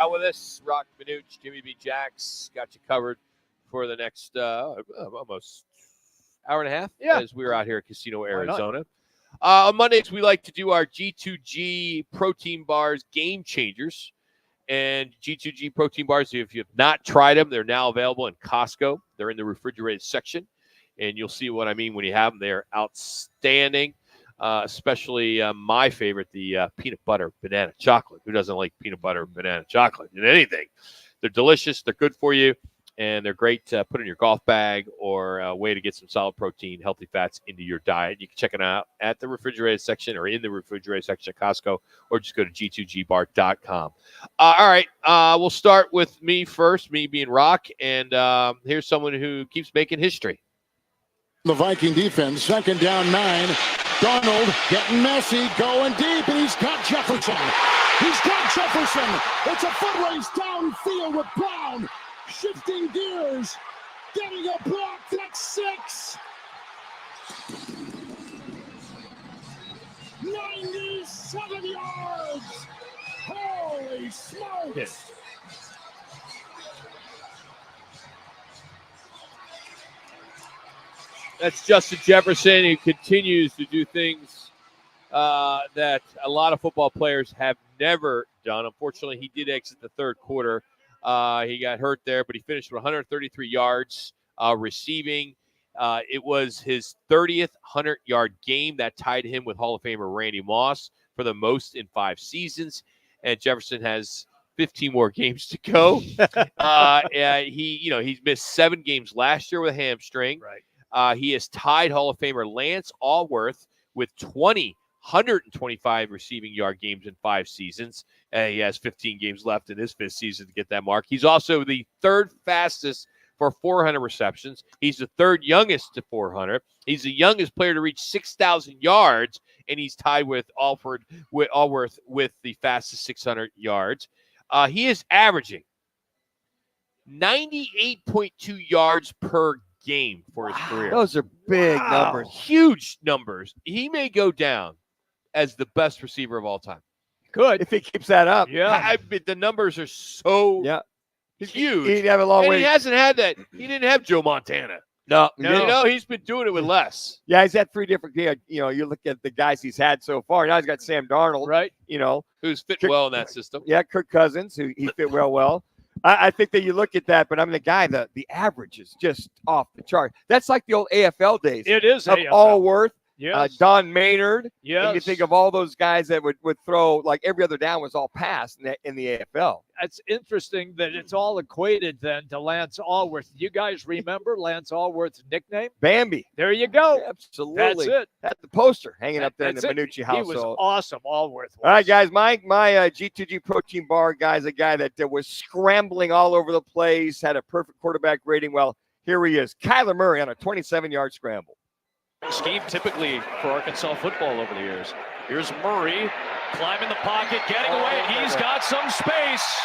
Out with us, Rock Minuch, Jimmy B. Jacks, got you covered for the next almost hour and a half as we're out here at Casino, Arizona. On Mondays, we like to do our G2G protein bars game changers. And G2G protein bars, if you have not tried them, they're now available in Costco. They're in the refrigerated section. And you'll see what I mean when you have them. They're outstanding, especially my favorite, the peanut butter banana chocolate. Who doesn't like peanut butter banana chocolate in anything? They're delicious. They're good for you. And they're great to put in your golf bag or a way to get some solid protein, healthy fats into your diet. You can check it out at the refrigerated section or in the refrigerated section at Costco, or just go to g2gbar.com. All right, we'll start with me first, me being Rock, and here's someone who keeps making history. The Viking defense, 2nd down 9. Donald getting messy, going deep, and he's got Jefferson. He's got Jefferson. It's a foot race downfield with Brown. Shifting gears, getting a block, that's 6. 97 yards. Holy smokes. That's Justin Jefferson, who continues to do things that a lot of football players have never done. Unfortunately, he did exit the third quarter. He got hurt there, but he finished with 133 yards receiving. It was his 30th 100-yard game that tied him with Hall of Famer Randy Moss for the most in 5 seasons. And Jefferson has 15 more games to go. He's missed 7 games last year with a hamstring. Right. He has tied Hall of Famer Lance Allworth with 125 receiving yard games in 5 seasons. He has 15 games left in his 5th season to get that mark. He's also the 3rd fastest for 400 receptions. He's the 3rd youngest to 400. He's the youngest player to reach 6,000 yards, and he's tied with Allworth with the fastest 600 yards. He is averaging 98.2 yards per game for his career. Those are big numbers. Huge numbers. He may go down as the best receiver of all time. Good. If he keeps that up. Yeah. The numbers are so huge. He'd have a long way. He hasn't had that. He didn't have Joe Montana. No. He's been doing it with less. Yeah, he's had 3 different games. You look at the guys he's had so far. Now he's got Sam Darnold. Right. Who's fit well in that system. Yeah, Kirk Cousins, who he fit well. I think that you look at that, but I mean, the guy, the average is just off the chart. That's like the old AFL days. It is of AFL. Allworth, Yes. Don Maynard. Yes. And you think of all those guys that would throw, like every other down was all pass in the AFL. It's interesting that it's all equated then to Lance Allworth. You guys remember Lance Allworth's nickname? Bambi. There you go. Yeah, absolutely. That's it. That's the poster hanging up there in the That's it. Minucci household. He was awesome, Allworth. All right, guys, my G2G protein bar guy's a guy that was scrambling all over the place, had a perfect quarterback rating. Well, here he is, Kyler Murray on a 27-yard scramble. Scheme typically for Arkansas football over the years. Here's Murray climbing the pocket, getting away, and he's got some space.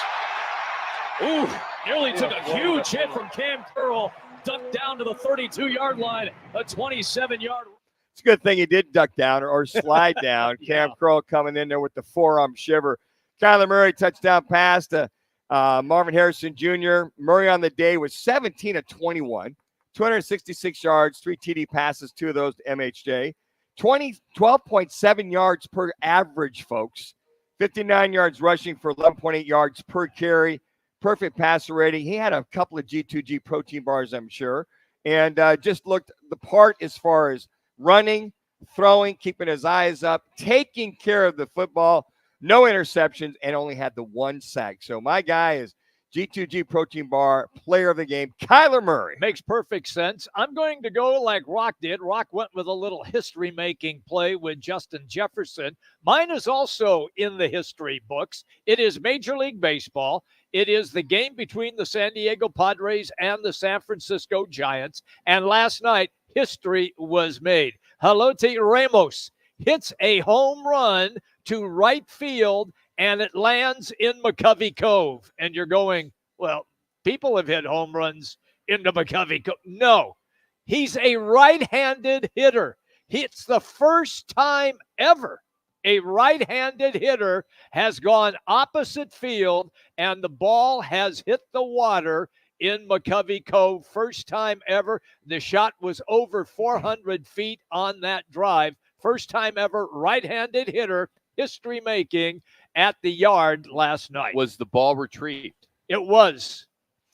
Ooh, nearly took a huge hit from Cam Curl, ducked down to the 32-yard line, a 27-yard. It's a good thing he did duck down or slide down. Cam Curl coming in there with the forearm shiver. Kyler Murray touchdown pass to Marvin Harrison Jr. Murray on the day was 17 of 21. 266 yards, 3 TD passes, 2 of those to MHJ. 12.7 yards per average, folks. 59 yards rushing for 11.8 yards per carry. Perfect passer rating. He had a couple of G2G protein bars, I'm sure. And just looked the part as far as running, throwing, keeping his eyes up, taking care of the football. No interceptions, and only had the 1 sack. So my guy is G2G protein bar, player of the game, Kyler Murray. Makes perfect sense. I'm going to go like Rock did. Rock went with a little history-making play with Justin Jefferson. Mine is also in the history books. It is Major League Baseball. It is the game between the San Diego Padres and the San Francisco Giants. And last night, history was made. Heliot Ramos hits a home run to right field, and it lands in McCovey Cove. And you're going, well, people have hit home runs into McCovey Cove. No, he's a right-handed hitter. It's the first time ever A right-handed hitter has gone opposite field, and the ball has hit the water in McCovey Cove. First time ever. The shot was over 400 feet on that drive. First time ever right-handed hitter, history making at the yard last night. Was the ball retrieved? It was.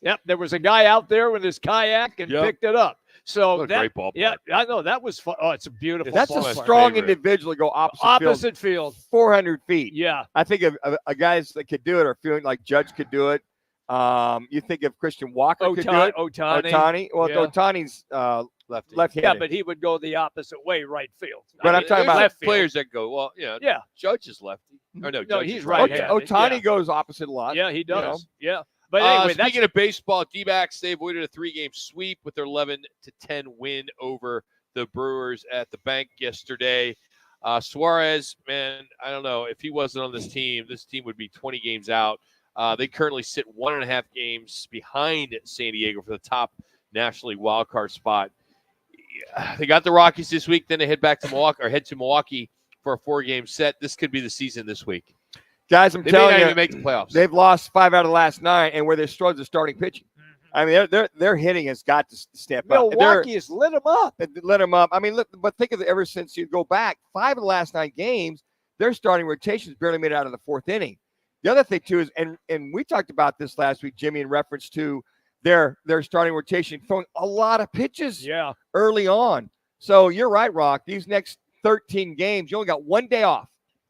Yep, there was a guy out there with his kayak and picked it up. So what a great ballpark. Yeah, I know that was fun. Oh, it's a beautiful. That's ballpark. a strong individual to go opposite field, 400 feet. Yeah, I think of guys that could do it are feeling like Judge could do it. You think if Christian Walker could do it? Ohtani. Well, Ohtani's left-handed. Yeah, but he would go the opposite way, right field. But I'm talking about left players that go, well, yeah. Judge is lefty. Or no, Judge he's is right-handed. Ohtani goes opposite a lot. Yeah, he does. You know? Yeah. But anyway, speaking of baseball, D-backs, they avoided a 3-game sweep with their 11-10 win over the Brewers at the bank yesterday. Suarez, man, I don't know. If he wasn't on this team would be 20 games out. They currently sit 1.5 games behind San Diego for the top National League wildcard spot. They got the Rockies this week. Then they head to Milwaukee for a 4-game set. This could be the season this week. Guys, I'm they telling may not you, even make the playoffs. They've lost 5 out of the last 9, and where they struggled is starting pitching. I mean, their hitting has got to step up. Milwaukee has lit them up. I mean, but think of it. Ever since you go back 5 of the last 9 games, their starting rotations barely made it out of the 4th inning. The other thing too is, and we talked about this last week, Jimmy, in reference to their starting rotation throwing a lot of pitches early on. So you're right, Rock. These next 13 games, you only got 1 day off.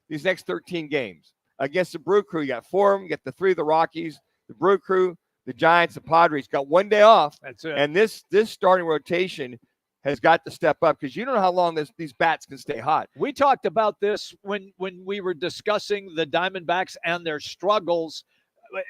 These next 13 games against the Brew Crew, you got 4 of them. You got the 3 of the Rockies, the Brew Crew, the Giants, the Padres. Got 1 day off. That's it. And this starting rotation has got to step up because you don't know how long these bats can stay hot. We talked about this when we were discussing the Diamondbacks and their struggles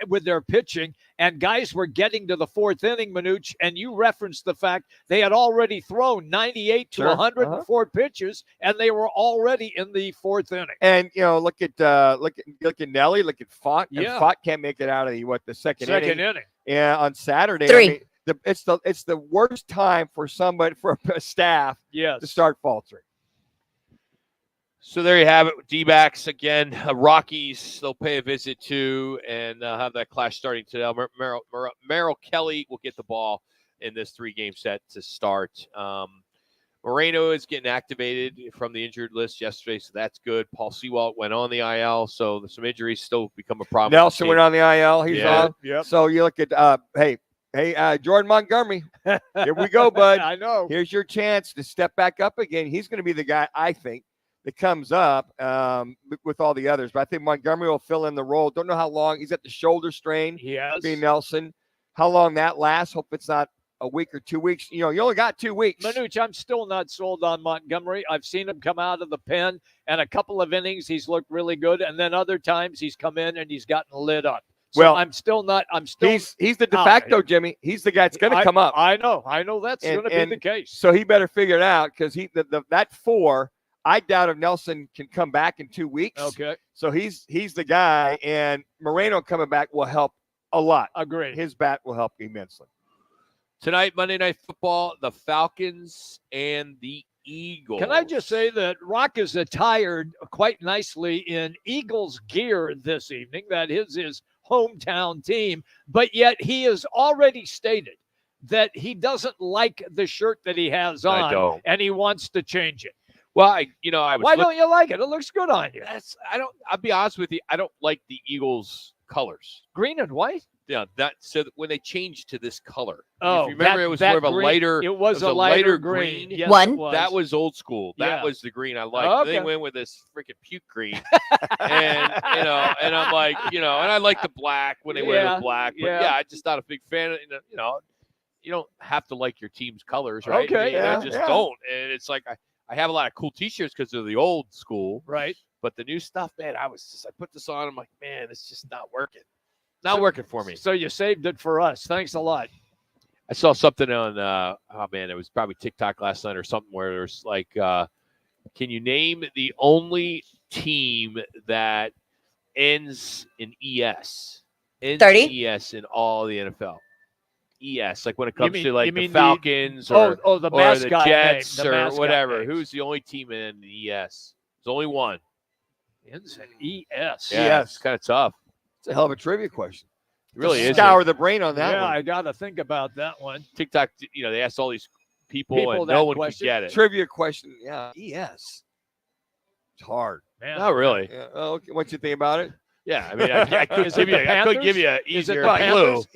with their pitching, and guys were getting to the 4th inning, Manuch, and you referenced the fact they had already thrown 98 to 104 pitches, and they were already in the 4th inning. And look at Nelly, look at Font. Yeah, Font can't make it out of the second inning. Yeah, on Saturday. 3. I mean, it's the worst time for a staff to start faltering. So there you have it. D-backs again. Rockies, they'll pay a visit to and have that clash starting today. Merrill Kelly will get the ball in this 3-game set to start. Moreno is getting activated from the injured list yesterday, so that's good. Paul Sewald went on the IL, so some injuries still become a problem. Nelson went on the IL. He's on. Yep. So you look at hey, Jordan Montgomery. Here we go, bud. I know. Here's your chance to step back up again. He's going to be the guy, I think, that comes up with all the others. But I think Montgomery will fill in the role. Don't know how long. He's got the shoulder strain. He has. Being Nelson. How long that lasts. Hope it's not a week or 2 weeks. You only got 2 weeks. Manuch, I'm still not sold on Montgomery. I've seen him come out of the pen, and a couple of innings he's looked really good, and then other times he's come in and he's gotten lit up. So I'm still. He's the de facto, Jimmy. He's the guy that's going to come up. I know that's going to be the case. So he better figure it out because that 4. I doubt if Nelson can come back in 2 weeks. Okay. So he's the guy, and Moreno coming back will help a lot. Agreed. His bat will help immensely. Tonight, Monday Night Football, the Falcons and the Eagles. Can I just say that Rock is attired quite nicely in Eagles gear this evening. That is his hometown team, but yet he has already stated that he doesn't like the shirt that he has on. I don't. And he wants to change it. Well, I was. Why don't you like it? It looks good on you. I'll be honest with you. I don't like the Eagles colors. Green and white? Yeah, when they changed to this color. Oh, if you remember, it was more of a lighter. It was a lighter green. Yes, One. it was. That was old school. That was the green I liked. Okay. They went with this freaking puke green, and and I'm like, and I like the black when they went with black. But I'm just not a big fan of. You don't have to like your team's colors, right? Okay, I just don't. And it's like I have a lot of cool T-shirts because they're the old school, right? But the new stuff, man, I put this on. I'm like, man, it's just not working. Not working for me. So you saved it for us. Thanks a lot. I saw something on, it was probably TikTok last night or something where there's like, can you name the only team that ends in ES? 30? ES in all the NFL. ES, like when it comes to you the mean Falcons the or mascot the Jets name, or whatever. names. Who's the only team in the ES? There's only one. Ends in ES. Yeah, Yes. it's kind of tough. It's a hell of a trivia question. It really is. Scour the brain on that Yeah, one. I got to think about that one. TikTok, they asked all these people and that no one question. could get it. Trivia question. Yeah, ES. It's hard. Man, Not really. Yeah. Oh, okay. What you think about it? Yeah, I mean, I couldn't Is it give you, the I couldn't give Panthers? you an Is it easier the clue. Panthers?